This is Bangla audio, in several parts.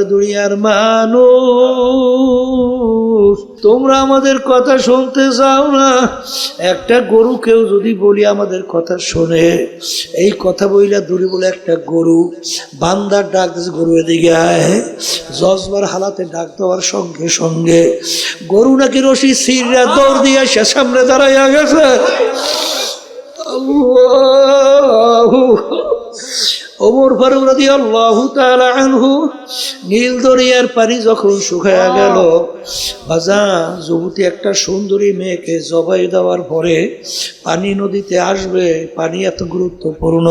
ওরে দুনিয়ার মানুষ, তোমরা আমাদের কথা শুনতে চাও না? একটা গরু কেউ যদি বলি আমাদের কথা শোনে, এই কথা বইলা দূরে বলে একটা গরু বান্দার ডাক দিয়েছে, গরু এদিকে আয়। জজবার হালাতে ডাক দেওয়ার সঙ্গে সঙ্গে গরু নাকি রশি ছিঁড়া দৌড় দিয়ে সে সামনে দাঁড়াইয়া গেছে। ওমর ফারুক রাদিয়াল্লাহু তাআলা আনহু নীল দরিয়ার পানি যখন শুকায়া গেল, বাজান যুবতী একটা সুন্দরী মেয়েকে জবাই দেওয়ার পরে পানি নদীতে আসবে, পানি এত গুরুত্বপূর্ণ,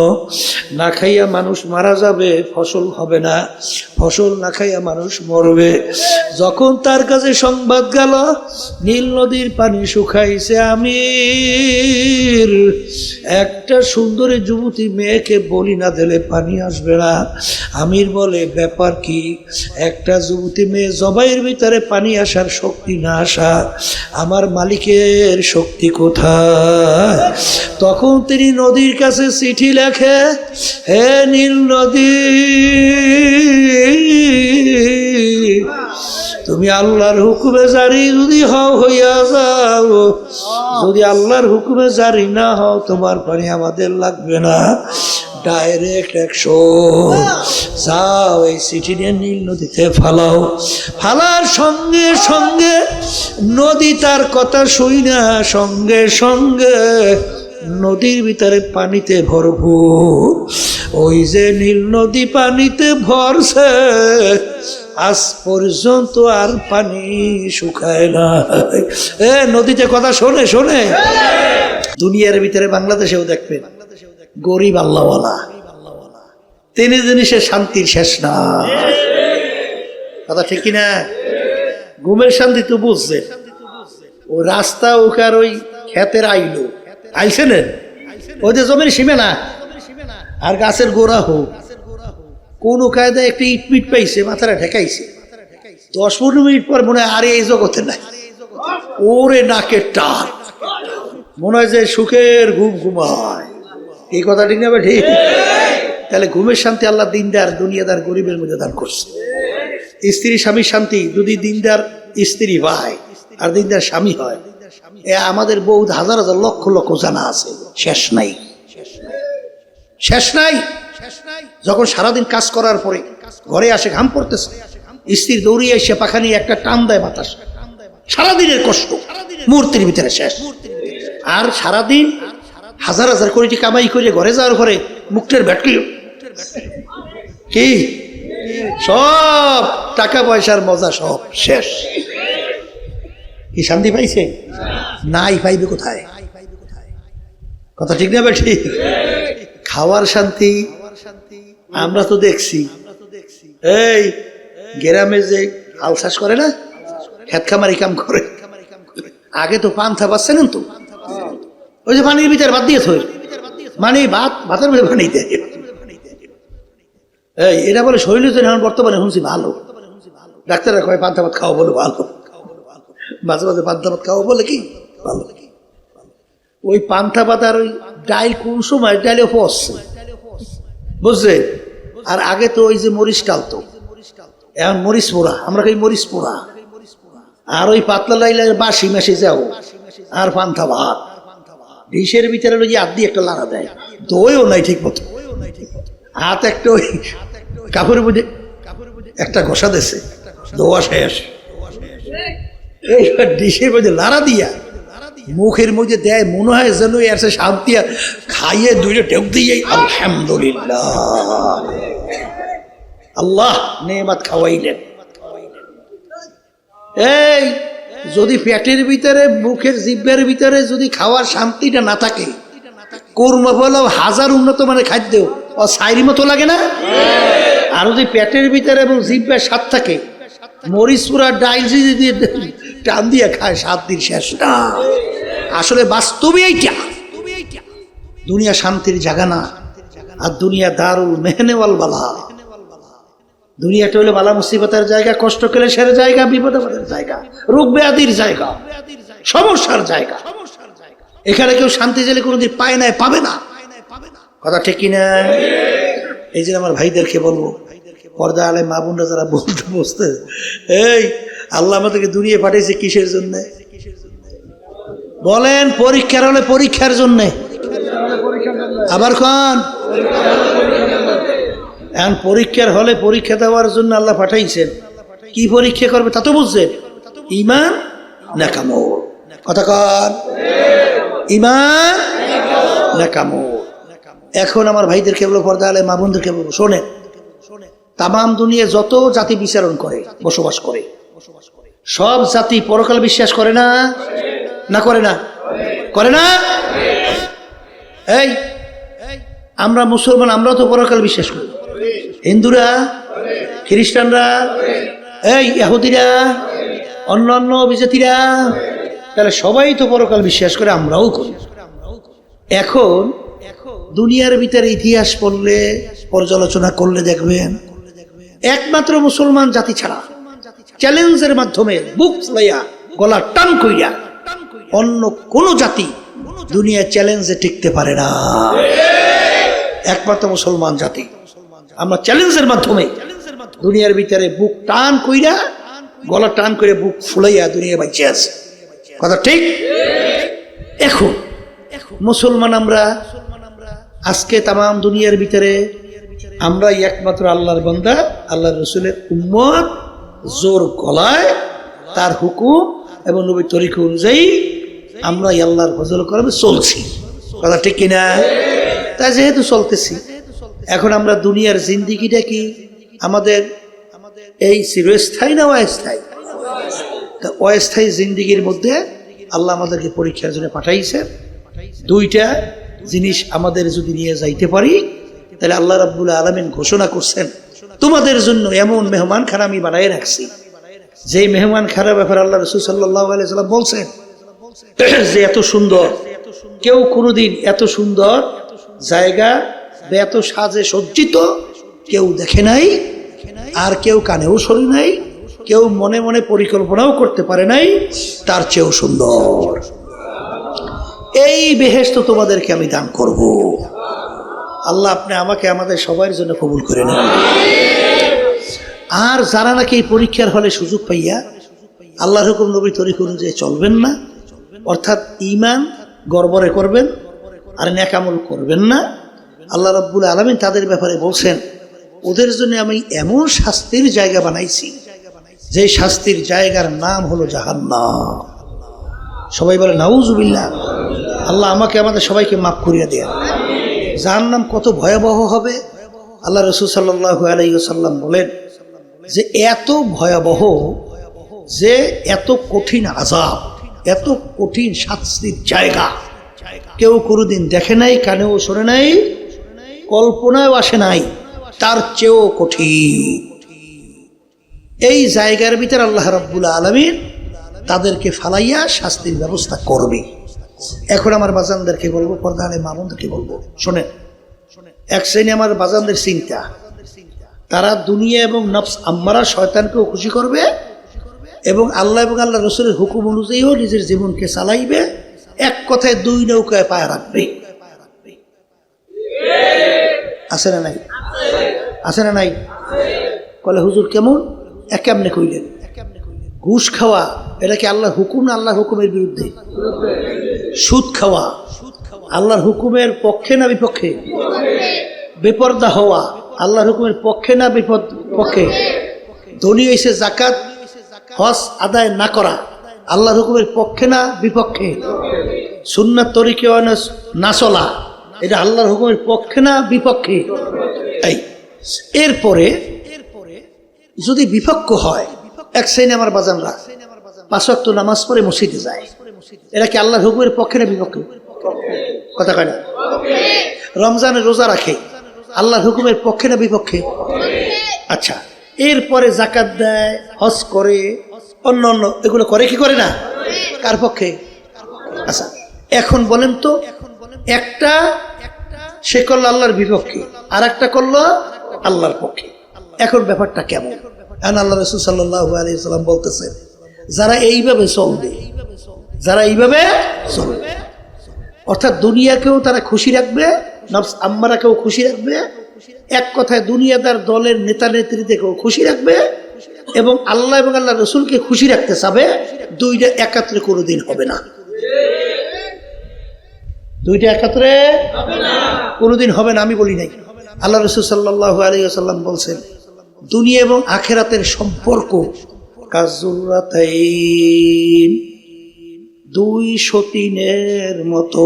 না খাইয়া মানুষ মারা যাবে, ফসল হবে না, ফসল না খাইয়া মানুষ মরবে। যখন তার কাছে সংবাদ গেল নীল নদীর পানি শুকাইছে, আমির একটা সুন্দরী যুবতী মেয়েকে বলি না দিলে পানি আসবে না। আমির বলে, ব্যাপার কি? একটা যুবতী মেয়ে জবাইয়ের ভিতরে পানি আসার শক্তি না আসা, আমার মালিকের শক্তি কোথায়? তখন তিনি নদীর কাছে চিঠি লেখে, হে নীল নদী, তুমি আল্লাহর হুকুমে জারি যদি হও হইয়া যাও, যদি আল্লাহর হুকুমে জারি না হও তোমার পানি আমাদের লাগবে না, ডাইরেক্ট 100 যাও, এই চিঠি নিয়ে নীল নদীতে ফালাও। ফালার সঙ্গে সঙ্গে নদী তার কথা শুই না, সঙ্গে সঙ্গে নদীর ভিতরে পানিতে ভরপুর। ওই যে নীল নদী পানিতে ভরছে, আজ পর্যন্ত আর পানি শুকায় না। নদীতে কথা শোনে শোনে। দুনিয়ার ভিতরে বাংলাদেশেও দেখবেন গরিব আল্লাহওয়ালা, তিনি জিনিসের শান্তির শেষ না। কথা ঠিক কিনা? ঘুমের শান্তি তো বুঝছে, ও রাস্তা ওখার ওই ক্ষেতের আইলো আইছেন, ওই যে জমির সীমে না আর গাছের গোড়া হোক, কোন কায়দায় একটা ইটপিট পাইছে, মাথাটা ঠেকাইছে, 10-15 মিনিট পর মনে হয় আরে এই জগতে নাই, ওরে নাকের টান, মনে হয় যে সুখের ঘুম ঘুমায়। এই কথা ঠিক না? ঠিক। তাহলে ঘুমের শান্তি আল্লাহ দিনদার দুনিয়াদার গরিবের মধ্যে দান করছে। স্ত্রী স্বামীর শান্তি যদি দিনদার স্ত্রী হয় আর দিনদার স্বামী হয়, আমাদের বহুত হাজার হাজার লক্ষ লক্ষ জানা আছে, শেষ নাই, শেষ নাই। যখন সারাদিন কাজ করার পরে ঘরে আসে, ঘাম পড়তেছে, স্ত্রী দৌড়িয়ে এসে পাখা নিয়ে একটা টান দেয় বাতাস, সারাদিনের কষ্ট মুহূর্তের ভিতরে শেষ। আর সারাদিন হাজার হাজার কোটি কামাই করে ঘরে যাওয়ার পরে মুখের ব্যাটকি কি সব টাকা পয়সার মজা সব শেষ। কি শান্তি পাইছে? নাই, পাইবে কোথায়? কথা ঠিক না? ঠিক। খাওয়ার শান্তি আমরা তো দেখছি, এই গ্রামে যে হাল চাষ করে না, খেত খামারি কাম করে, আগে তো পান্থা পাচ্ছেন তো, ওই যে পানির ভিতরে ভাত দিয়ে থই, মানে ভাতের মধ্যে পানি দেয়, এই এটা বলে শরীরের জন্য এখন বর্তমানে শুনছি ভালো, ডাক্তাররা কয় পান্থা ভাত খাওয়া বলে ভালো, মাঝে মাঝে পান্থা ভাত খাওয়া বলে কি ভালো। ওই পান্থা ভাত আর ওই ডাইল কোন সময় ডাইলে পচছে, বুঝছে? আর আগে তো ওই যে মরিচ টালতো, এখন মরিচ পোড়া, আমরা কই মরিচ পোড়া, আর ওই পাতলা লাইলে বাসি মাসি যাও, আর পান্থা ভাত ডিশের ভিতরে ওই হাত দিয়ে একটা লাড়া দেয়, দইও নাই ঠিক মতো, হাত একটা ওই কাপড়ের মধ্যে একটা ঘষা দেছে, দোয়া শেষ, এইবার ডিশের মধ্যে লাড়া দিয়া মুখের মধ্যে দেয়, মনে হয় যেন এসে শান্তি, খাইয়ে দুইটা টেক দিয়ে আলহামদুলিল্লাহ, আল্লাহ নেমাত খাওয়াইলেন। এই যদি পেটের ভিতরে মুখের জিহ্বার ভিতরে যদি খাওয়ার শান্তিটা না থাকে, কোরমা পোলাও হাজার উন্নত মানের খাদ্য ও সাইরি মতো লাগে না? আর যদি পেটের ভিতরে এবং জিহ্বার স্বাদ থাকে, মরিচ পুরা ডাইল দিয়ে টান দিয়ে খায়, 7 দিন শেষ না। আসলে বাস্তবে এইটা দুনিয়া শান্তির জায়গা না, আর দুনিয়া দারুল মেহনেওয়াল বালা। দুনিয়াটা হলো বালা মুসিবতের জায়গা, কষ্ট ক্লেশের জায়গা, বিপদ আপদের জায়গা, রোগ ব্যাধির জায়গা, সমস্যার জায়গা। এখানে কেউ শান্তি চাইলে কোনোদিন পায় না, পাবে না। কথা ঠিক কিনা? এই যে আমার ভাইদেরকে বলবো, পর্দা আলে মা বোনরা যারা বলতে বসতে, এই আল্লাহ আমাদেরকে দুনিয়া পাঠিয়েছে কিসের জন্য বলেন? পরীক্ষার হলে পরীক্ষার জন্যে। আবার কন, এখন পরীক্ষার হলে পরীক্ষা দেওয়ার জন্য আল্লাহ পাঠাইছেন। কি পরীক্ষা করবে তা তো বুঝছেন? ঈমান না কামল। কথা কন, ঈমান না কামল। এখন আমার ভাইদেরকে বলবো, পর্দা আলে মা বোনদেরকে বলবো, শোনেন, তামাম দুনিয়া যত জাতি বিচরণ করে বসবাস করে, সব জাতি পরকাল বিশ্বাস করে না? না করে না? করে না? এই আমরা মুসলমান, আমরাও তো পরকাল বিশ্বাস করি। হিন্দুরা, খ্রিস্টানরা, এই ইহুদিরা, অন্যান্য বিজাতিরা, তাহলে সবাই তো পরকাল বিশ্বাস করে, আমরাও করি। এখন দুনিয়ার ভিতরে ইতিহাস পড়লে, পর্যালোচনা করলে দেখবেন একমাত্র মুসলমান জাতি ছাড়া চ্যালেঞ্জের মাধ্যমে বুক ফুলাইয়া গলা টান কইরা অন্য কোন জাতি দুনিয়া চ্যালেঞ্জে টিকতে পারে না। একমাত্র মুসলমান জাতি আমরা চ্যালেঞ্জের মাধ্যমে দুনিয়ার ভিতরে বুক টান কইরা গলা টান করে বুক ফুলাইয়া দুনিয়া বাইচে আছে। কথা ঠিক? এখন মুসলমান আমরা আজকে তামাম দুনিয়ার ভিতরে আমরা একমাত্র আল্লাহর বান্দা, আল্লাহর রসুলের উম্মত, জোর গলায় তার হুকুম এবং নবীর তরিকা অনুযায়ী আমরা আল্লাহর ফজল করবে চলছি। কথা ঠিক কিনা? তাই যেহেতু চলতেছি, এখন আমরা দুনিয়ার জিন্দিগিটা কি আমাদের এই চিরস্থায়ী না অস্থায়ী? অস্থায়ী জিন্দিগির মধ্যে আল্লাহ আমাদেরকে পরীক্ষার জন্য পাঠাইছে। দুইটা জিনিস আমাদের যদি নিয়ে যাইতে পারি, তাহলে আল্লাহ রাব্বুল আলামিন ঘোষণা করছেন, তোমাদের জন্য এমন মেহমান খানা আমি বানায় রাখছি, যে মেহমান খানার ব্যাপারে আল্লাহ রাসূল সাল্লাল্লাহু আলাইহি সাল্লাম বলছেন যে এত সুন্দর, কেউ কোনোদিন এত সুন্দর জায়গা বা এত সাজে সজ্জিত কেউ দেখে নাই, আর কেউ কানেও শোনে নাই, কেউ মনে মনে পরিকল্পনাও করতে পারে নাই তার চেয়েও সুন্দর। এই বেহেশত তোমাদেরকে আমি দান করব। আল্লাহ আপনি আমাকে আমাদের সবার জন্য কবুল করে নেন। আর যারা নাকি এই পরীক্ষার হলে সুযোগ পাইয়া আল্লাহর হুকুম নবীর তরিকা অনুযায়ী চলবেন না, অর্থাৎ ঈমান গড়বড়ে করবেন আর নেক আমল করবেন না, আল্লাহ রাব্বুল আলামিন তাদের ব্যাপারে বলছেন, ওদের জন্য আমি এমন শাস্তির জায়গা বানাইছি, যে শাস্তির জায়গার নাম হলো জাহান্নাম। সবাই বলে নাউজুবিল্লাহ। আল্লাহ আমাকে আমাদের সবাইকে মাফ করিয়া দেয়া। জাহান্নাম কত ভয়াবহ হবে, আল্লাহ রাসূল সাল্লাল্লাহু আলাইহি ওয়াসাল্লাম বলেন যে এত ভয়াবহ, যে এত কঠিন আযাব, এত কঠিন শাস্তির জায়গা কেউ কোনোদিন দেখে নাই, কানেও শোনে নাই, কল্পনাও আসে নাই, তার চেয়েও কঠিন। এই জায়গার ভিতরে আল্লাহ রাব্বুল আলামিন তাদেরকে ফালাইয়া শাস্তির ব্যবস্থা করবে। এখন আমার বাজানদেরকে বলবো, পর্দা আলে মা বোনদেরকে বলবো, শোনেন, এক শ্রেণী আমার বাজানদের চিন্তা, তারা দুনিয়া এবং নফস আম্মারা শয়তানকেও খুশি করবে এবং আল্লাহ এবং আল্লাহ রসুলের হুকুম অনুযায়ীও নিজের জীবনকে চালাইবে, এক কথায় দুই নৌকায় পায়ে রাখবে। আছে না নাই? আছে না নাই? বলে হুজুর কেমন? কেমনে কইলেন? ঘুষ খাওয়া এটা কি আল্লাহর হুকুম না আল্লাহর হুকুমের বিরুদ্ধে? সুদ খাওয়া আল্লাহর হুকুমের পক্ষে না বিপক্ষে? বেপরদা হওয়া আল্লাহর হুকুমের পক্ষে না বিপক্ষে? ধনী এসে যাকাত হজ আদায় না করা আল্লাহর হুকুমের পক্ষে না বিপক্ষে? সুন্নাত তরিকে না চলা এটা আল্লাহর হুকুমের পক্ষে না বিপক্ষে? এই এরপরে যদি বিপক্ষ হয়, এক শ্রেণী আমার বাজানরা 5 ওয়াক্ত নামাজ পড়ে মসজিদে যায়, এটা কি আল্লাহর হুকুমের পক্ষে না বিপক্ষে? কথা কয় না? রমজানের রোজা রাখে আল্লাহর হুকুমের পক্ষে না বিপক্ষে? আচ্ছা, এরপরে যাকাত দেয়, হজ করে, অন্য অন্য এগুলো করে কি করে না? কার পক্ষে? আচ্ছা এখন বলেন তো, একটা সে করলো আল্লাহর বিপক্ষে, আর একটা করলো আল্লাহর পক্ষে। এখন ব্যাপারটা কেমন? আল্লাহ রাসূল সাল্লাল্লাহু আলাইহি ওয়াসাল্লাম বলতেছেন, যারা এইভাবে চলবে, যারা এইভাবে চলবে, অর্থাৎ দুনিয়াকেও তারা খুশি রাখবে, নফস আম্মারাকেও খুশি রাখবে, এক কথায় দুনিয়াদার দলের নেতা নেত্রীদেরকেও খুশি রাখবে এবং আল্লাহ এবং আল্লাহ রসুলকে খুশি রাখতে চাবে। দুইটা একাত্রে কোনোদিন হবে না, দুইটা একাত্রে কোনোদিন হবে না। আমি বলি নাই, আল্লাহ রসুল সাল্লাল্লাহু আলাইহি ওয়াসাল্লাম বলছেন দুনিয়া এবং আখিরাতের সম্পর্ক কাজুরাতাইন, দুই সতীনের মতো।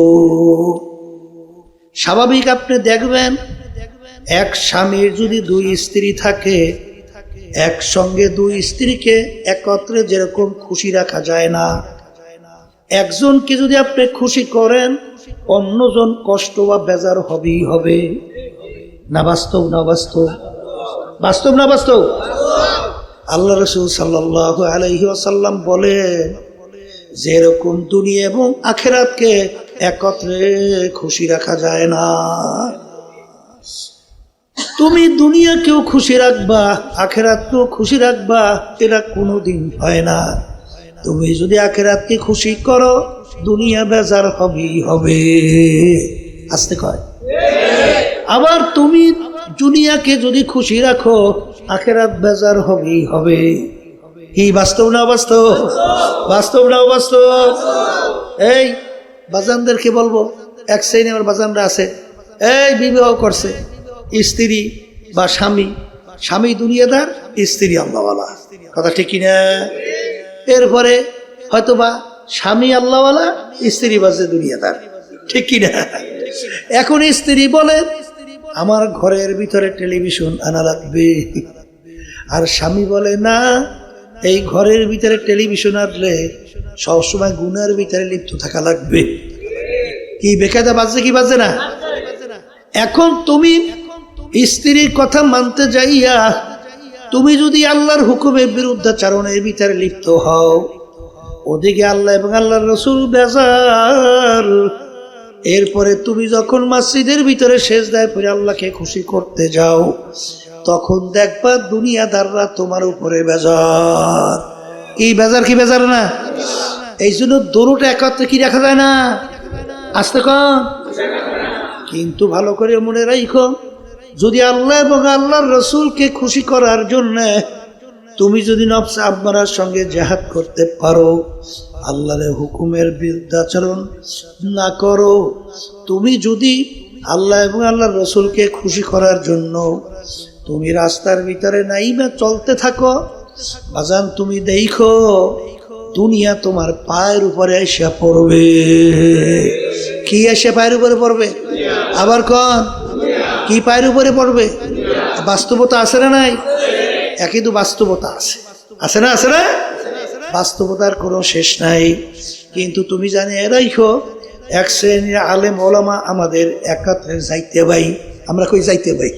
স্বাভাবিক আপনি দেখবেন এক স্বামীর যদি দুই স্ত্রী থাকে, একসঙ্গে দুই স্ত্রীকে একত্রে যেরকম খুশি রাখা যায় না, একজনকে যদি আপনি খুশি করেন অন্যজন কষ্ট বা বেজার হবেই হবে। না বাস্তব? না বাস্তব? বাস্তব না বাস্তব? আল্লাহ রাসূল সাল্লাল্লাহু আলাইহি ওয়াসাল্লাম বলেন যেরকম দুনিয়া এবং আখিরাতকে একত্রে খুশি রাখা যায় না। তুমি দুনিয়াকেও খুশি রাখবা, আখিরাতকেও খুশি রাখবা, এটা কোনোদিন হয় না। তুমি যদি আখিরাতকে খুশি করো দুনিয়া বেজার হবেই হবে। আসতে কয়। আবার তুমি দুনিয়াকে যদি খুশি রাখো আখিরাত বেজার হবেই হবে। কি বাস্তব না বাস্তব? বাস্তব না বাস্তব? এই বাজানদেরকে বলবো, এক শ্রেণী আমার বাজানরা আছে, এই বিবাহ করছে স্ত্রী বা স্বামী, স্বামী দুনিয়াদার, স্ত্রী আল্লাহওয়ালা। কথা ঠিক কিনা? এরপরে হয়তোবা স্বামী আল্লাহওয়ালা, স্ত্রী বাজে দুনিয়াদার, ঠিক কিনা? এখন স্ত্রী বলে আমার ঘরের ভিতরে টেলিভিশন আনা লাগবে, আর স্বামী বলে না এই ঘরের ভিতরে টেলিভিশন আনলে সবসময় গুনার ভিতরে লিপ্ত থাকা লাগবে। কি বেকায়দা বাজছে কি বাজে না? এখন তুমি স্ত্রীর কথা মানতে যাইয়া তুমি যদি আল্লাহর হুকুমের বিরুদ্ধাচারণের ভিতরে লিপ্ত হও, ওদিকে আল্লাহ এবং আল্লাহর রাসূল বেজার। এরপরে তুমি যখন মসজিদের ভিতরে সেজদায় পড়ে আল্লাহকে খুশি করতে যাও, তখন দেখবা দুনিয়াদাররা তোমার উপরে বেজার। কি বেজার কি বেজার না? এই জন্য দোনোটা একত্রে কি রাখা যায় না। আসতে কন। কিন্তু ভালো করে মনে রাখো, যদি আল্লাহ এবং আল্লাহর রাসূলকে খুশি করার জন্য তুমি যদি নফস আম্মারার সঙ্গে জিহাদ করতে পারো, আল্লাহর হুকুমের বিরুদ্ধাচরণ না করো, তুমি যদি আল্লাহ এবং আল্লাহর রাসূলকে খুশি করার জন্য তুমি রাস্তার ভিতরে নাইবা চলতে থাকো, বাজান তুমি দেখো দুনিয়া তোমার পায়ের উপরে এসে পড়বে। কি এসে পায়ের উপরে পড়বে? আবার কোন কি পায়ের উপরে পড়বে? বাস্তবতা আছে না নাই? একই তো বাস্তবতা আছে, আছে না? আছে না? বাস্তবতার কোনো শেষ নাই। কিন্তু তুমি জানি রাখো, এক শ্রেণীর আলেম ওলামা আমাদের একত্রে যাইতে ভাই, আমরা কই যাইতে ভাই,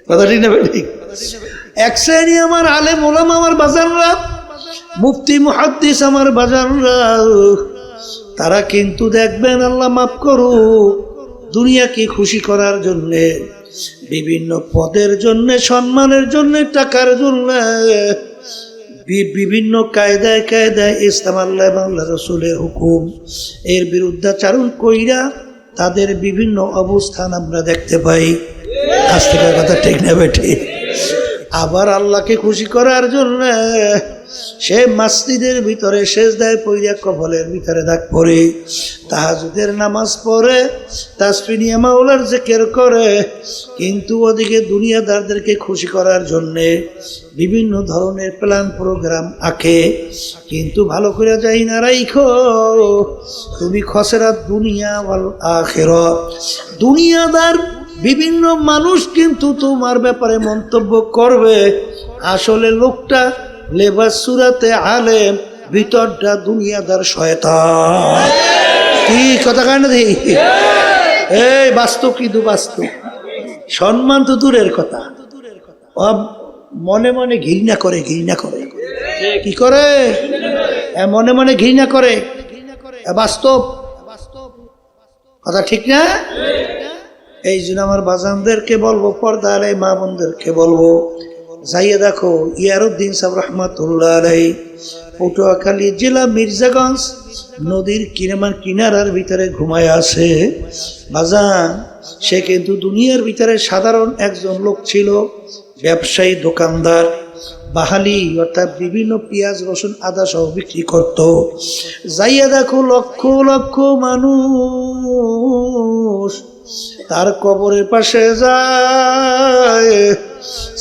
কথা ঠিক না ভাই? এক শ্রেণী আমার আলেম ওলামা আমার বাজানরা, মুফতি মুহাদ্দিস আমার বাজানরা, তারা কিন্তু দেখবেন আল্লাহ মাফ করুক, দুনিয়াকে খুশি করার জন্যে, বিভিন্ন পদের জন্য, সম্মানের জন্য, টাকার জন্য বিভিন্ন কায়দায় কায়দায় ইসলাম আল্লাহ এবং আল্লাহ রাসূলের হুকুম এর বিরুদ্ধাচারণ কইরা তাদের বিভিন্ন অবস্থান আমরা দেখতে পাই। আজকে কথা ঠিক না বেঠি? আবার আল্লাহকে খুশি করার জন্য সে মসজিদের ভিতরে সেজদায় পইরা কবলের ভিতরে দাগ পড়ে, তাহাজ্জুদের নামাজ পড়ে, তাসবিহ নিয়ে মাওলার জিকির করে, কিন্তু ওদিকে দুনিয়াদারদেরকে খুশি করার জন্য বিভিন্ন ধরনের প্ল্যান প্রোগ্রাম আঁকে। কিন্তু ভালো করে যাই না রাইখো, তুমি খসরাত দুনিয়া ওয়াল আখিরাত। দুনিয়াদার বিভিন্ন মানুষ কিন্তু তোমার ব্যাপারে মন্তব্য করবে, আসলে লোকটা লেবাস সুরাতে আলেম, ভিতরটা দুনিয়াদার শয়তান। কি কথা কয় না দেখি? এই বাস্তব কিন্তু বাস্তব। সম্মান তো দূরের কথা, মনে মনে ঘৃণা করে, ঘৃণা করে। কি করে? মনে মনে ঘৃণা করে। বাস্তব কথা ঠিক না? এই জন্য আমার বাজানদেরকে বলবো, পর্দার এই মা বোনদেরকে বলবো, যাইয়া দেখো ইয়ারউদ্দিন সাহেব রহমাতুল্লাহ আলাইহি পটুয়াখালী জেলা মির্জাগঞ্জ নদীর কিনারার ভিতরে ঘুমায় আছে। বাজান সে কিন্তু দুনিয়ার ভিতরে সাধারণ একজন লোক ছিল, ব্যবসায়ী, দোকানদার, বাহালি অর্থাৎ বিভিন্ন পেঁয়াজ রসুন আদা সহ বিক্রি করত। যাইয়া দেখো লক্ষ লক্ষ মানুষ তার কবরের পাশে যায়,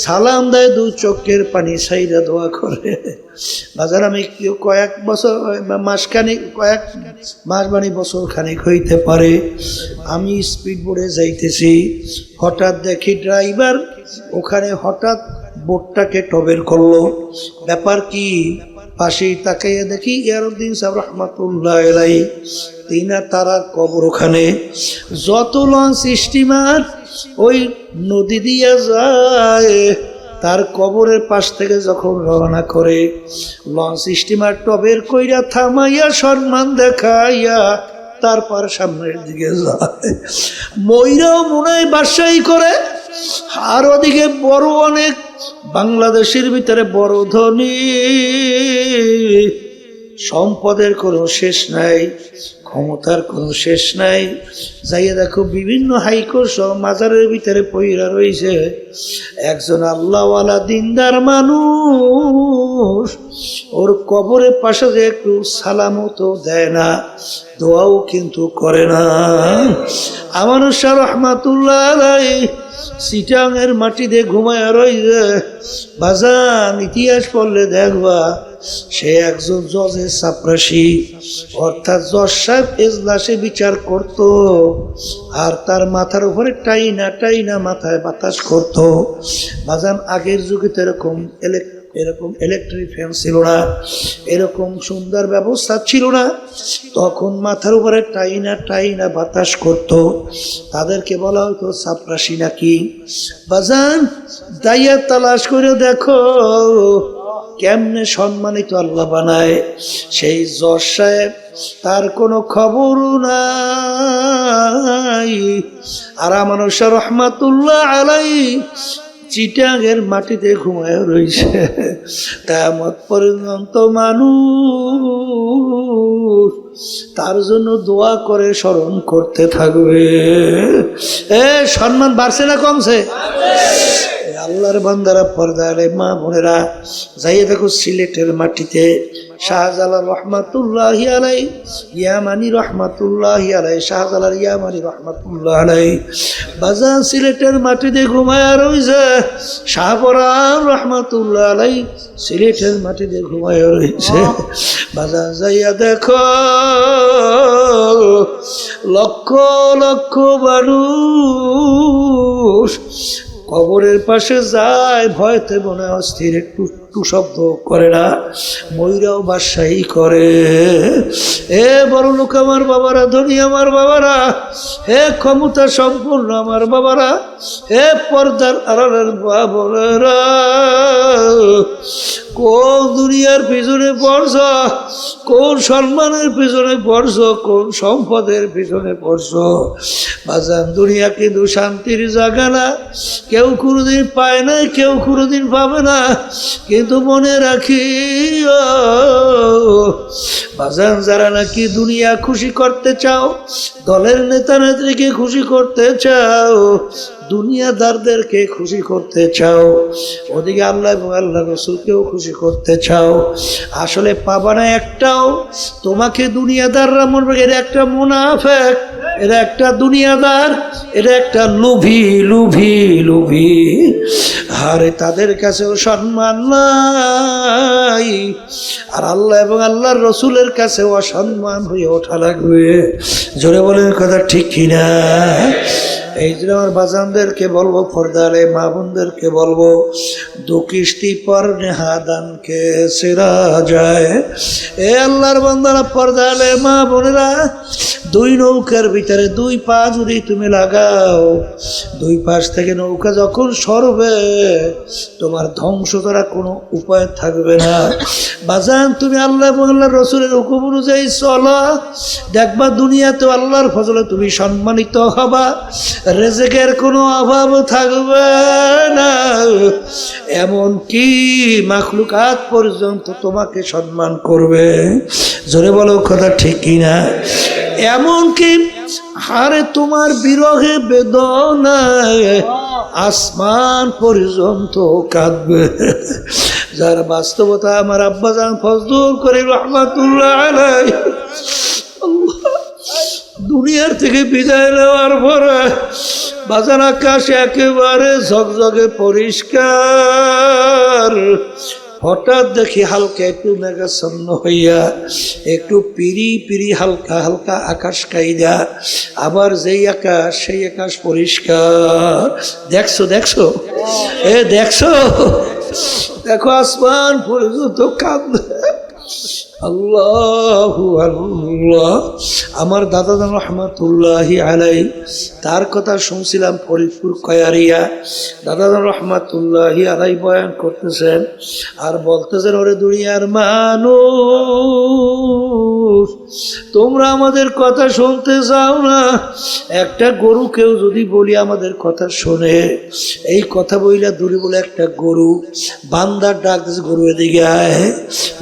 সালাম দেয়, দু চোখের পানি ছাইরা দোয়া করে। বাজার আমি কয়েক বছর মাসখানিক, কয়েক মাস মানে বছর খানিক হইতে পারে, আমি স্পিড বোর্ডে যাইতেছি, হঠাৎ দেখি ড্রাইভার ওখানে হঠাৎ বোটটাকে টবের করলো। ব্যাপার কি? পাশেই তাকাইয়া দেখি ইয়ারউদ্দিন সাহেব রহমাতুল্লাহ আলাইহি তারা কবর ওখানে। যত লঞ্চ স্টিমার ওই নদী দিয়ে যায়, তার কবরের পাশ থেকে যখন রওনা করে, লঞ্চ স্টিমার টবের কইরা থামাইয়া সম্মান দেখাইয়া তারপর সামনের দিকে যায়। ময়রাও মনে হয় বাসাই করে। আর ওদিকে বড় অনেক বাংলাদেশের ভিতরে বড় ধনী, সম্পদের কোনো শেষ নাই, ক্ষমতার কোনো শেষ নাই। যাইয়া দেখো বিভিন্ন হাইকোর্ট সহ মাজারের ভিতরে পইরা রয়েছে। একজন আল্লাহওয়ালা দিনদার মানুষ ওর কবরের পাশে যে একটু সালামও তো দেয় না, দোয়াও কিন্তু করে না। আমানু শাহ রহমাতুল্লাহ আলাইহি চিটাঙের মাটিতে ঘুমায় রয়েছে। বাজান ইতিহাস পড়লে দেখবা সে একজন জজের চাপরাশি, অর্থাৎ জজ সাহেব এজলাসে বিচার করত, আর তার মাথার উপরে টাইনা মাথায় বাতাস করত। বাজান আগের যুগে তো এরকম ইলেকট্রিক ফ্যান ছিল না, এরকম সুন্দর ব্যবস্থা ছিল না, তখন মাথার উপরে টাইনা বাতাস করত। তাদেরকে বলা হতো চাপরাশি নাকি। বাজান দাইয়া তালাশ করে দেখো কেমনে সম্মানিত আল্লাহ বানায়। সেই জজ সাহেব তার কোনো খবর নাই। আর আমানু শাহ রহমাতুল্লাহ আলাইহি চিটাঙের মাটিতে ঘুমায় রয়েছে। কিয়ামত পর্যন্ত মানুষ তার জন্য দোয়া করে স্মরণ করতে থাকবে। সম্মান বাড়ছে না কমছে? আল্লাহর বান্দারা, পর্দারে মা বোনেরা, যাইয়ে দেখো সিলেটের মাটিতে শাহজালাল রহমাতুল্লাহি আলাইহি, ইয়ামানি রহমাতুল্লাহি আলাইহি, শাহজালাল ইয়ামানি রহমাতুল্লাহ আলাইহি বাজান সিলেটের মাটিতে ঘুমায়া রয়েছে। শাহপরান রহমাতুল্লাহ আলাইহি সিলেটের মাটিতে ঘুমায়া রয়েছে। বাজান যাইয়া দেখো লক্ষ লক্ষ মানুষ কবরের পাশে যায়, ভয়তে মনে অস্থির, একটু শব্দ করে না, ময়ূরাও বাদশাহী করে। হে বড় লোক আমার বাবারা, ধনী আমার বাবারা, হে ক্ষমতা সম্পূর্ণ আমার বাবারা, হে পর্দার আড়ালের বাবারা, কোন দুনিয়ার পিছনে পড়ছ, কোন সম্মানের পিছনে পড়ছ, কোন সম্পদের পিছনে পড়ছ। বাজান দুনিয়া কিন্তু শান্তির জায়গা না, কেউ কোনোদিন পায় না, কেউ কোনোদিন পাবে না। কিন্তু মনে রাখি বাজান, যারা নাকি দুনিয়া খুশি করতে চাও, দলের নেতা নেত্রীকে খুশি করতে চাও, দুনিয়াদারদেরকে খুশি করতে চাও, ওদিকে আল্লাহ এবং আল্লাহ রসুলকেও খুশি করতে চাও, আসলে পাবা না একটাও। তোমাকে দুনিয়াদাররা মনে রাখে এরা একটা মুনাফেক, এরা একটা দুনিয়াদার, এরা একটা লুভি। আরে তাদের কাছেও সম্মান নাই, আর আল্লাহ এবং আল্লাহর রসুলের কাছেও অসম্মান হয়ে ওঠা লাগবে। জোরে বলেন কথা ঠিক কিনা? এই জন্য আমার বাজানদেরকে বলবো, পর্দারে মা বোনদেরকে বলবো, দু কিস্তি পর নেহাদানকে সেরা যায়। এ আল্লাহর বান্দারা, পর্দারে মা বোনেরা, দুই নৌকার ভিতরে দুই পা যদি তুমি লাগাও, দুই পাশ থেকে নৌকা যখন সরবে, তোমার ধ্বংস করার কোনো উপায় থাকবে না। বাজান তুমি আল্লাহ এবং আল্লাহর রসুলের হুকুম অনুযায়ী চলো, দেখবা দুনিয়াতে আল্লাহর ফজলে তুমি সম্মানিত হবা, রেজেকের কোনো অভাব থাকবে না, এমন কি মাখলুকাত পর্যন্ত তোমাকে সম্মান করবে। জোরে বলো কথা ঠিক কিনা? এমন কি আরে তোমার বিরহে বেদনায় আসমান পর্যন্ত কাঁদবে। যার বাস্তবতা আমার আব্বাজান ফজলুল করিম রহমাতুল্লাহ আলাইহি দুনিয়ার থেকে বিদায় নেওয়ার পরে বাজার আকাশ একেবারে ঝকঝকে পরিষ্কার। হঠাৎ দেখি হালকা একটু মেঘাচ্ছন্ন হইয়া একটু পিরি পিরি হালকা হালকা আকাশ কাইদা, আবার যেই আকাশ সেই আকাশ পরিষ্কার। দেখছো দেখছো দেখছো, দেখো আসমান পর্যন্ত কাঁদবে। আল্লাহু আল্লাহ। আমার দাদা রহমাতুল্লাহি আলাইহি তার কথা শুনছিলাম ফরিদপুর কয়ারিয়া। দাদা রহমাতুল্লাহি আলাইহি বয়ান করতেছেন আর বলতেছেন, ওরে দুনিয়ার মানুষ, তোমরা আমাদের কথা শুনতে চাও না? একটা গরুকেও যদি বলি আমাদের কথা শোনে, এই কথা বইলা দূরে বলে একটা গরু বান্দার ডাক দিয়েছে, গরু এদিকে আয়।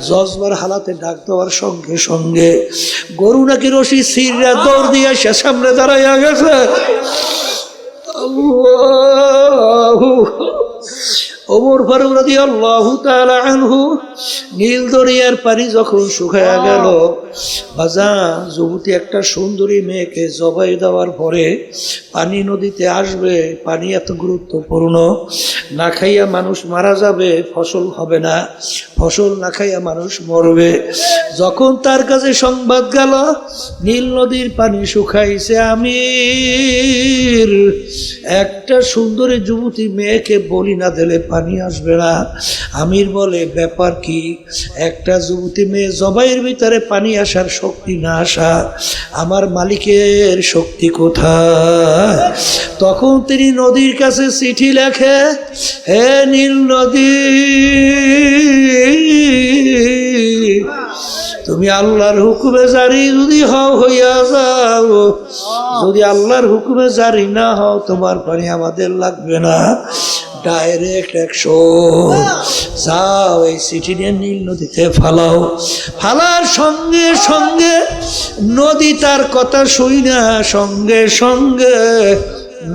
জজবার হালাতে ডাক দেওয়ার সঙ্গে সঙ্গে গরু নাকি রশি ছিঁড়া দৌড় দিয়ে সে সামনে দাঁড়াইয়া গেছে। ওমর ফারুক রাদিয়াল্লাহু তাআলা আনহু নীল দরিয়ার পানি যখন শুকায়া গেল, বাজান যুবতী একটা সুন্দরী মেয়েকে জবাই দেওয়ার পরে পানি নদীতে আসবে, পানি এত গুরুত্বপূর্ণ, না খাইয়া মানুষ মারা যাবে, ফসল হবে না, ফসল না খাইয়া মানুষ মরবে। যখন তার কাছে সংবাদ গেল নীল নদীর পানি শুকাইছে, আমির একটা সুন্দরী যুবতী মেয়েকে বলি না দিলে পানি আসবে না। আমির বলে, ব্যাপার কি? একটা যুবতী মেয়ে জবাইয়ের ভিতরে পানি আসার শক্তি না আসা, আমার মালিকের শক্তি কোথায়? তখন তিনি নদীর কাছে চিঠি লেখে, হে নীল নদী, তুমি আল্লাহর হুকুমে জারি যদি হও হইয়া যাও, যদি আল্লাহর হুকুমে জারি না হও তোমার পানি আমাদের লাগবে না, ডাইরেক্ট 100 যাও, এই চিঠি নিয়ে নীল নদীতে ফালাও। ফালার সঙ্গে সঙ্গে নদী তার কথা শুই না, সঙ্গে সঙ্গে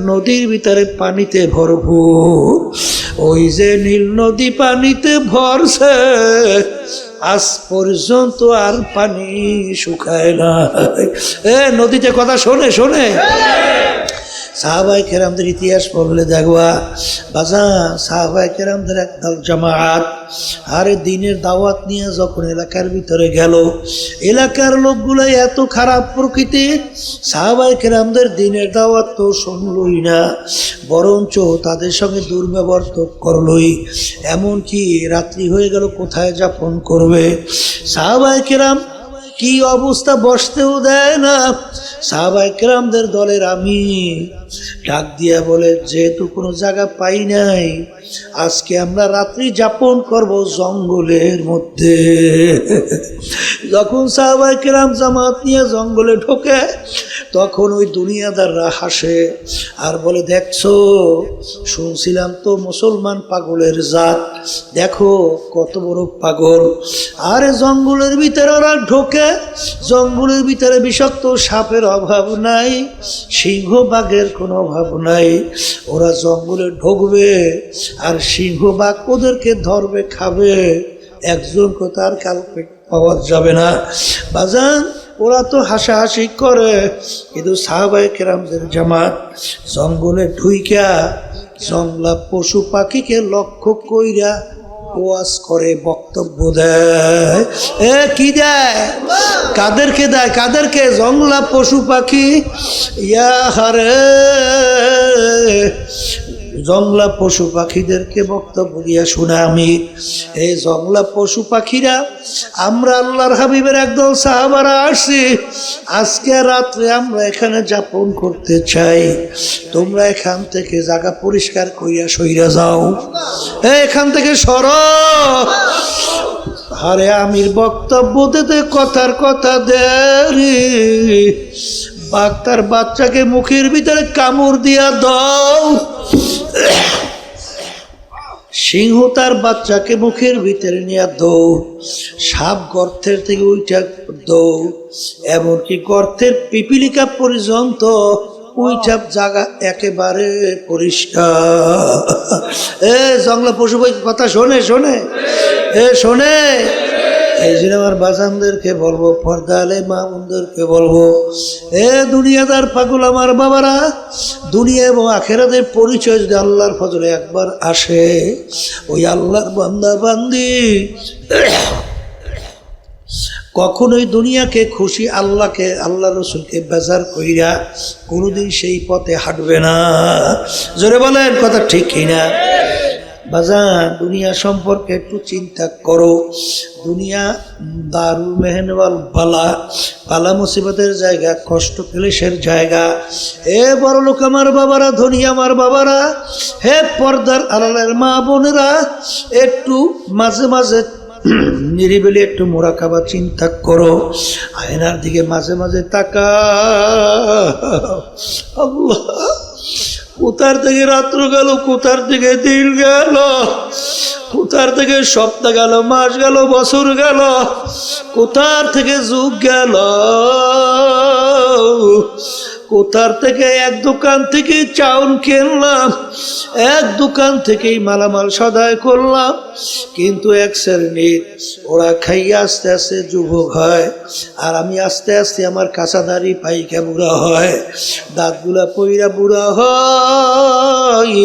নদীর ভিতরে পানিতে ভরপুর। ওই যে নীল নদী পানিতে ভরছে, আজ পর্যন্ত আর পানি শুকায় না। নদীতে কথা শোনে শোনে। সাহাবায়ে কেরামদের ইতিহাস পড়লে দেখবা বাজান, সাহাবায়ে কেরামদের একদল জামাত আরে দিনের দাওয়াত নিয়ে যখন এলাকার ভিতরে গেল, এলাকার লোকগুলো এত খারাপ প্রকৃতি, সাহাবায়ে কেরামদের দিনের দাওয়াত তো শুনলই না, বরঞ্চ তাদের সঙ্গে দুর্ব্যবহার তো করলই। এমনকি রাত্রি হয়ে গেল, কোথায় যাপন করবে? সাহাবায়ে কেরাম কি অবস্থা, বসতেও দেয় না। সাহাবায়ে কেরামদের দলের আমি ডাক দিয়া বলে, যেহেতু কোনো জায়গা পাই নাই, আজকে আমরা রাত্রি যাপন করব জঙ্গলের মধ্যে। যখন সাহাবায়ে কেরাম জামাত নিয়ে জঙ্গলে ঢোকে, তখন ওই দুনিয়াদাররা হাসে আর বলে, দেখছো, শুনছিলাম তো মুসলমান পাগলের জাত, দেখো কত বড় পাগল। আরে জঙ্গলের ভিতরে ওরা ঢোকে, জঙ্গলের ভিতরে বিষাক্ত সাপের অভাব নাই, সিংহ বাঘের কোনো অভাব নাই। ওরা জঙ্গলে ঢুকবে আর সিংহ বাঘ ওদেরকে ধরবে, খাবে, একজনকে তার কালকে পাওয়া যাবে না। বাজান ওরা তো হাসাহাসি করে, কিন্তু সাহাবায়ে কেরামদের জামাত জঙ্গলে ঢুইকা জংলা পশু পাখিকে লক্ষ্য কইরা ওয়াজ করে, বক্তব্য দেয়। কি দেয়? কাদেরকে দেয়? কাদেরকে? জংলা পশু পাখি। ইয়া হারে, জংলা পশু পাখিদেরকে বক্তব্য দিয়া শুনে আমি। এই জংলা পশু পাখিরা, আমরা আল্লাহর হাবিবের একদল সাহাবারা আসছি, আজকে রাত্রে আমরা এখানে যাপন করতে চাই, তোমরা এখান থেকে জায়গা পরিষ্কার করিয়া সইরা যাও, এখান থেকে সরো। আরে আমির বক্তব্য দিতে কথার কথা দেরি, বাঘ তার বাচ্চাকে মুখের ভিতরে কামড় দিয়া দাও, সিংহ তার বাচ্চাকে মুখের ভিতরে নিয়ে দৌড়, সাপ গর্তের থেকে উইঠা দৌড়, এমনকি গর্তের পিপিলিকা পর্যন্ত ওইটা জায়গা একেবারে পরিষ্কার। জঙ্গলা পশু কথা শোনে শোনে শোনে। এই জন্য আমার বাজানদেরকে বলবো, পর্দালে মা বোনদেরকে বলবো, দুনিয়াদার পাগল আমার বাবারা, দুনিয়া এবং আখেরাতের পরিচয় যদি আল্লাহর ফজলে একবার আসে, ওই আল্লাহর বান্দা বান্দি কখনোই দুনিয়াকে খুশি আল্লাহকে আল্লাহ রসুলকে বেজার কইরা কোনোদিন সেই পথে হাঁটবে না। জোরে বলেন কথা ঠিক কিনা? বাজান, দুনিয়া সম্পর্কে একটু চিন্তা করো। দুনিয়া দারুল মেহনওয়াল বালা, বালা মুসিবতের জায়গা, কষ্ট ক্লেশের জায়গা। বড় লোক আমার বাবারা, ধনী আমার বাবারা, হে পর্দার আড়ালের মা বোনেরা, একটু মাঝে মাঝে নিরিবিলি একটু মোরাকাবা চিন্তা করো, আয়নার দিকে মাঝে মাঝে তাকা। আল্লাহ, কোথার থেকে রাত্র গেল, কোথার থেকে দিন গেল, কোথার থেকে সপ্তাহ গেল, মাস গেল, বছর গেল, কোথার থেকে যুগ গেল, কোথার থেকে এক দোকান থেকে চাউল কিনলাম, এক দোকান থেকেই মালামাল সদাই করলাম, কিন্তু এক শ্রেণীর ওরা খাইয়ে আস্তে আস্তে যুবক হয়, আর আমি আস্তে আস্তে আমার কাঁচাদারি পাইকা বুড়া হয়, দাঁতগুলা পইরা বুড়া হয়।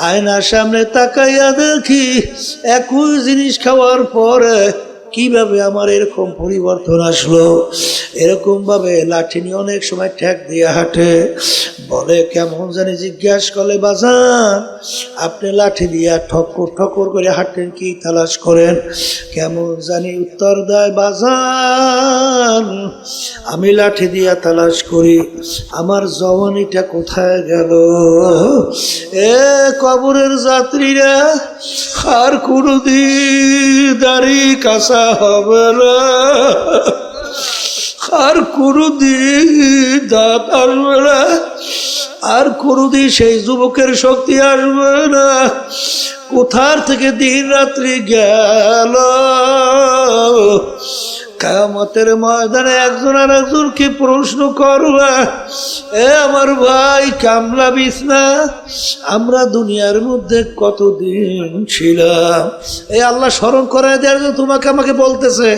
আয়নার সামনে তাকাইয়া দেখি একই জিনিস খাওয়ার পরে কিভাবে আমার এরকম পরিবর্তন আসলো। এরকম ভাবে লাঠি নিয়ে অনেক সময় ঠ্যাক দিয়ে হাঁটে, বলে কেমন জানি জিজ্ঞাসা করলে, বাজান আপনি লাঠি দিয়া ঠক্কর ঠক্কর করে হাঁটেন, কি তালাশ করেন? কেমন জানি উত্তর দেয়, বাজান আমি লাঠি দিয়া তালাশ করি আমার জওয়ানিটা কোথায় গেল। কবরের যাত্রীরা, আর কোনদিন দাড়ি কাঁচা হবে না, আর কোনদিন দাঁত আসবে না, আর কোনদিন সেই যুবকের শক্তি আসবে না। কোথার থেকে দিন রাত্রি গেল। কিয়ামতের ময়দানে একজন আর একজনকে প্রশ্ন করবা, আমার ভাই কামলা বিছনা, আমরা দুনিয়ার মধ্যে কতদিন ছিলাম? আল্লাহ স্মরণ করায় দেওয়ার জন্য তোমাকে আমাকে বলতেছে।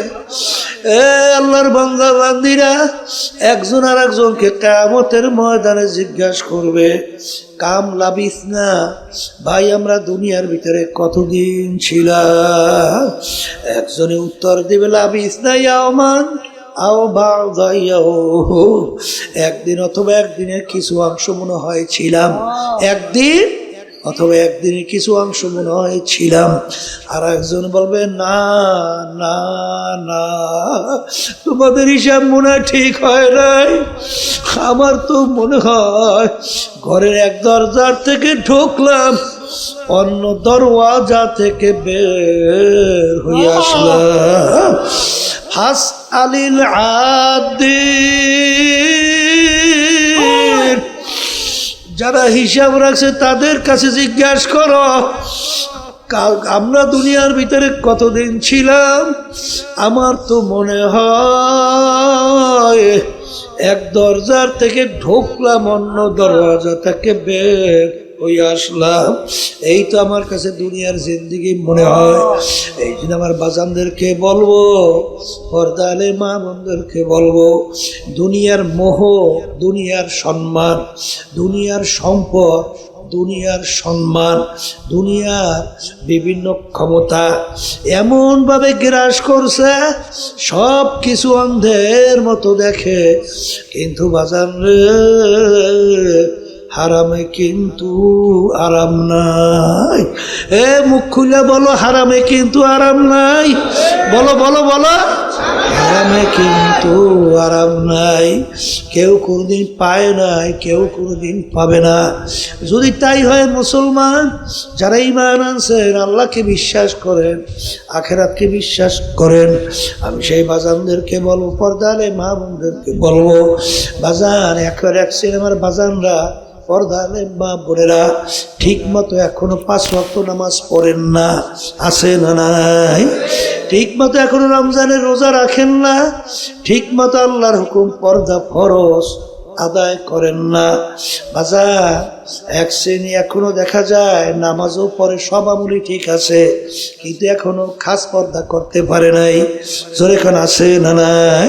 আল্লাহর বান্দা বান্দিরা, একজন আর একজনকে কিয়ামতের ময়দানে জিজ্ঞাসা করবে, কামলা বিছনা, ভাই আমরা দুনিয়ার ভিতরে কতদিন ছিলাম? একজনে উত্তর দিবে, লাবিসনা ইয়াওমান আও বা'দা ইয়াওম, একদিন অথবা একদিনের কিছু অংশ মনে হয় ছিলাম, একদিন অথবা একদিনের কিছু অংশ মনে হয় ছিলাম। আর একজন বলবে, না না না, তোমাদের হিসাব মনে হয় ঠিক হয় নাই, আমার তো মনে হয় ঘরের এক দরজার থেকে ঢুকলাম, অন্য দরওয়াজা থেকে বের হয়ে আসলাম। হাস আলিল আদির, যারা হিসাব রাখছে তাদের কাছে জিজ্ঞাসা করো, আমরা দুনিয়ার ভিতরে কতদিন ছিলাম? আমার তো মনে হয় এক দরজার থেকে ঢুকলাম, অন্য দরজা থেকে বের হয়ে আসলাম, এই তো আমার কাছে দুনিয়ার জিন্দেগি মনে হয়। এই জন্য আমার বাজানদেরকে বলবো, পর্দালে মা বোনদেরকে বলবো, দুনিয়ার মোহ, দুনিয়ার সম্মান, দুনিয়ার সম্পদ, দুনিয়ার সম্মান, দুনিয়ার বিভিন্ন ক্ষমতা এমনভাবে গ্রাস করছে, সব কিছু অন্ধের মতো দেখে, কিন্তু বাজান রে, হারামে কিন্তু আরাম নাই। মুখ খুলে বলো, হারামে কিন্তু আরাম নাই। বলো বলো বলো। হারামে কিন্তু আরাম নাই, কেউ কোনোদিন পায় নাই, কেউ কোনোদিন পাবে না। যদি তাই হয় মুসলমান যারা ঈমান আনছেন, আল্লাহকে বিশ্বাস করেন, আখিরাতকে বিশ্বাস করেন, আমি সেই বাজানদেরকে বলবো, পর্দালে মা বোনদেরকে বলবো, বাজান একবার এক সিনেমার বাজানরা, পর্দালে মা বোনেরা ঠিক মতো এখনো 5 ওয়াক্ত নামাজ পড়েন না, আছে না নাই? ঠিক মতো এখনো রমজানের রোজা রাখেন না, ঠিক মতো আল্লাহর হুকুম পর্দা ফরজ আদায় করেন না। বাজার এক শ্রেণী এখনো দেখা যায় নামাজও পড়ে, সব আমলই ঠিক আছে, কিন্তু এখনো খাস পর্দা করতে পারে নাই, জোরে এখন আছে না নাই?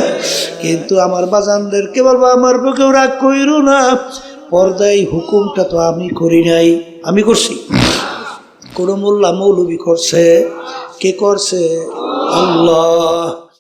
কিন্তু আমার বাজানদেরকে বলবো, আমার বুকেও রাগ কইরো না, পর্দায় হুকুমটা তো আমি করি নাই, আমি করছি। কোন মোল্লা মৌলবি করছে? কে করছে? আল্লাহ।